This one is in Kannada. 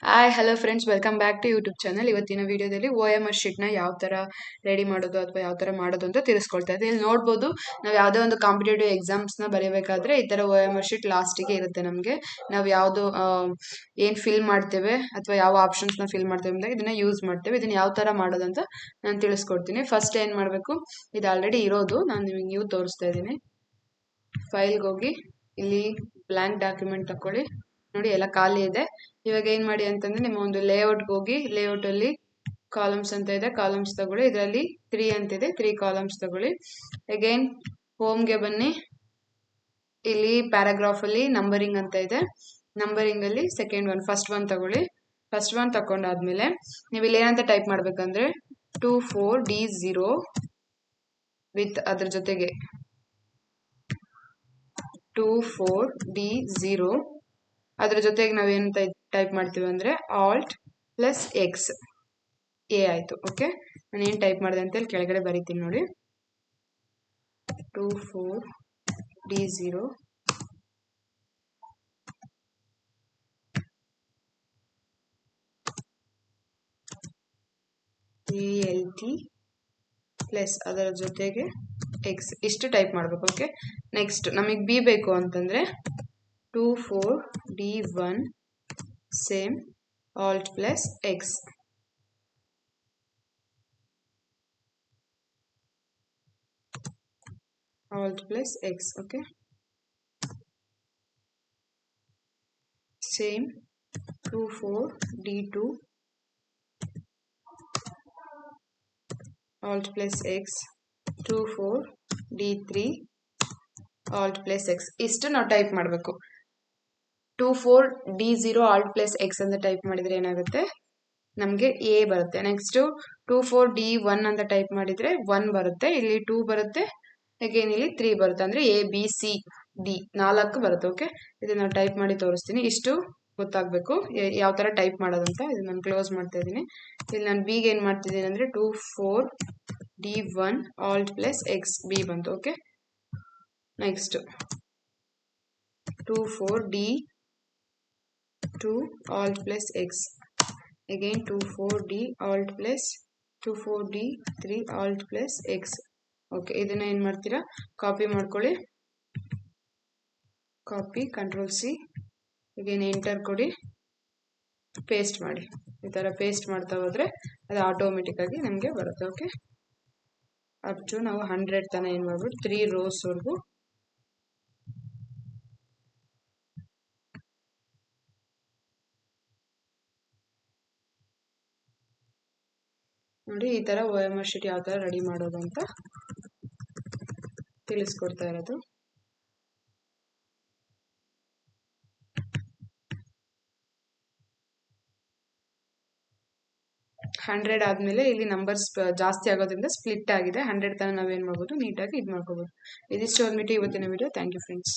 Hi hello friends, welcome back to YouTube channel. ಇವತ್ತಿನ ವಿಡಿಯೋದಲ್ಲಿ ಒ ಎಮ್ ಆರ್ ಶೀಟ್ನ ಯಾವ ಥರ ರೆಡಿ ಮಾಡೋದು ಅಥವಾ ಯಾವ ಥರ ಮಾಡೋದು ಅಂತ ತಿಳಿಸ್ಕೊಳ್ತಾ ಇದ್ದೀನಿ. ಇಲ್ಲಿ ನೋಡ್ಬೋದು, ನಾವು ಯಾವುದೇ ಒಂದು ಕಾಂಪಿಟೇಟಿವ್ ಎಕ್ಸಾಮ್ಸ್ನ ಬರೀಬೇಕಾದ್ರೆ ಈ ಥರ ಒ ಎಮ್ ಆರ್ ಶೀಟ್ ಲಾಸ್ಟಿಗೆ ಇರುತ್ತೆ. ನಮಗೆ ನಾವು ಯಾವುದು ಏನು ಫಿಲ್ ಮಾಡ್ತೇವೆ ಅಥವಾ ಯಾವ ಆಪ್ಷನ್ಸ್ನ ಫಿಲ್ ಮಾಡ್ತೇವೆ ಅಂತ ಇದನ್ನ ಯೂಸ್ ಮಾಡ್ತೇವೆ. ಇದನ್ನ ಯಾವ ಥರ ಮಾಡೋದಂತ ನಾನು ತಿಳಿಸ್ಕೊಡ್ತೀನಿ. ಫಸ್ಟ್ ಏನು ಮಾಡಬೇಕು, ಇದು ಆಲ್ರೆಡಿ ಇರೋದು, ನಾನು ನಿಮಗೆ ನ್ಯೂ ತೋರಿಸ್ತಾ ಇದ್ದೀನಿ. ಫೈಲ್ಗೆ ಹೋಗಿ ಇಲ್ಲಿ ಬ್ಲ್ಯಾಂಕ್ ಡಾಕ್ಯುಮೆಂಟ್ ತಗೊಳ್ಳಿ. ನೋಡಿ, ಎಲ್ಲ ಖಾಲಿ ಇದೆ. ಇವಾಗ ಏನ್ ಮಾಡಿ ಅಂತಂದ್ರೆ, ನಿಮ್ಮ ಒಂದು ಲೇಔಟ್ಗೆ ಹೋಗಿ, ಲೇಔಟ್ ಅಲ್ಲಿ ಕಾಲಮ್ಸ್ ಅಂತ ಇದೆ, ಕಾಲಮ್ಸ್ ತಗೊಳ್ಳಿ. ಇದರಲ್ಲಿ 3 ಅಂತಿದೆ, 3 ಕಾಲಮ್ಸ್ ತಗೊಳ್ಳಿ. ಅಗೈನ್ ಹೋಮ್ಗೆ ಬನ್ನಿ. ಇಲ್ಲಿ ಪ್ಯಾರಾಗ್ರಾಫ್ ಅಲ್ಲಿ ನಂಬರಿಂಗ್ ಅಂತ ಇದೆ, ನಂಬರಿಂಗ್ ಅಲ್ಲಿ ಸೆಕೆಂಡ್ ಒನ್, ಫಸ್ಟ್ ಒನ್ ತಗೊಳ್ಳಿ. ಫಸ್ಟ್ ಒನ್ ತಕೊಂಡಾದ್ಮೇಲೆ ನೀವು ಇಲ್ಲಿ ಏನಂತ ಟೈಪ್ ಮಾಡ್ಬೇಕಂದ್ರೆ 24D0 ವಿತ್ ಅದ್ರ ಜೊತೆಗೆ 24D0 ಅದ್ರ ಜೊತೆಗೆ ನಾವೇನು ಟೈಪ್ ಮಾಡ್ತೀವಿ ಅಂದ್ರೆ Alt+X ಎ ಆಯ್ತು. ಓಕೆ, ನಾನು ಏನು ಟೈಪ್ ಮಾಡಿದೆ ಅಂತ ಹೇಳಿ ಕೆಳಗಡೆ ಬರೀತೀನಿ ನೋಡಿ. 24D0 ALT ಪ್ಲಸ್ ಅದರ ಜೊತೆಗೆ ಎಕ್ಸ್, ಇಷ್ಟು ಟೈಪ್ ಮಾಡಬೇಕು. ಓಕೆ, ನೆಕ್ಸ್ಟ್ ನಮಗೆ ಬಿ ಬೇಕು ಅಂತಂದ್ರೆ 24D1 same Alt+X. Alt+X. Okay, same 24D2 Alt+X, 24D3 Alt+X. ಇಷ್ಟು ನಾವು ಟೈಪ್ ಮಾಡಬೇಕು. 24D0 Alt+X ಅಂತ ಟೈಪ್ ಮಾಡಿದ್ರೆ ಏನಾಗುತ್ತೆ, ನಮಗೆ ಎ ಬರುತ್ತೆ. ನೆಕ್ಸ್ಟ್ 24D1 ಅಂತ ಟೈಪ್ ಮಾಡಿದ್ರೆ 1 ಬರುತ್ತೆ, ಇಲ್ಲಿ 2 ಬರುತ್ತೆ, ಅಗೇನ್ ಇಲ್ಲಿ 3 ಬರುತ್ತೆ. ಅಂದ್ರೆ ABCD 4 ಬರುತ್ತೆ. ಓಕೆ, ಇದನ್ನ ನಾವು ಟೈಪ್ ಮಾಡಿ ತೋರಿಸ್ತೀನಿ. ಇಷ್ಟು ಗೊತ್ತಾಗಬೇಕು ಯಾವ ಥರ ಟೈಪ್ ಮಾಡೋದಂತ. ಇದು ನಾನು ಕ್ಲೋಸ್ ಮಾಡ್ತಾ ಇದ್ದೀನಿ. ಇಲ್ಲಿ ನಾನು ಬಿಗೆ ಏನು ಮಾಡ್ತಿದ್ದೀನಿ ಅಂದರೆ 24D1 Alt+X ಬಿ ಬಂತು. Okay, next 24D2 Alt+X, again 24D3 Alt+X. Okay, ಇದನ್ನ ಏನು ಮಾಡ್ತೀರಾ, ಕಾಪಿ ಮಾಡ್ಕೊಳ್ಳಿ. ಕಾಪಿ, Ctrl+C, again ಎಂಟರ್ ಕೊಡಿ, ಪೇಸ್ಟ್ ಮಾಡಿ. ಈ ಥರ ಪೇಸ್ಟ್ ಮಾಡ್ತಾ ಹೋದ್ರೆ ಅದು ಆಟೋಮೆಟಿಕ್ ಆಗಿ ನಮಗೆ ಬರುತ್ತೆ. ಓಕೆ, ಅಪ್ ಟು ನಾವು 100 ತನಕ ಏನು ಮಾಡ್ಬಿಟ್ಟು 3 ರೋಸ್ವರೆಗೂ ನೋಡಿ. ಈ ಥರ ಒ ಎಮ್ ಆರ್ ಶೀಟ್ ಯಾವ ಥರ ರೆಡಿ ಮಾಡೋದು ಅಂತ ತಿಳಿಸ್ಕೊಡ್ತಾ ಇರೋದು. ಹಂಡ್ರೆಡ್ ಆದಮೇಲೆ ಇಲ್ಲಿ ನಂಬರ್ಸ್ ಜಾಸ್ತಿ ಆಗೋದ್ರಿಂದ ಸ್ಪ್ಲಿಟ್ ಆಗಿದೆ. 100 ತನಕ ನಾವೇನು ಮಾಡ್ಬೋದು, ನೀಟಾಗಿ ಇದು ಮಾಡ್ಕೋಬೋದು. ಇದಿಷ್ಟು ಅಂದ್ಬಿಟ್ಟು ಇವತ್ತಿನ ವಿಡಿಯೋ. Thank you friends.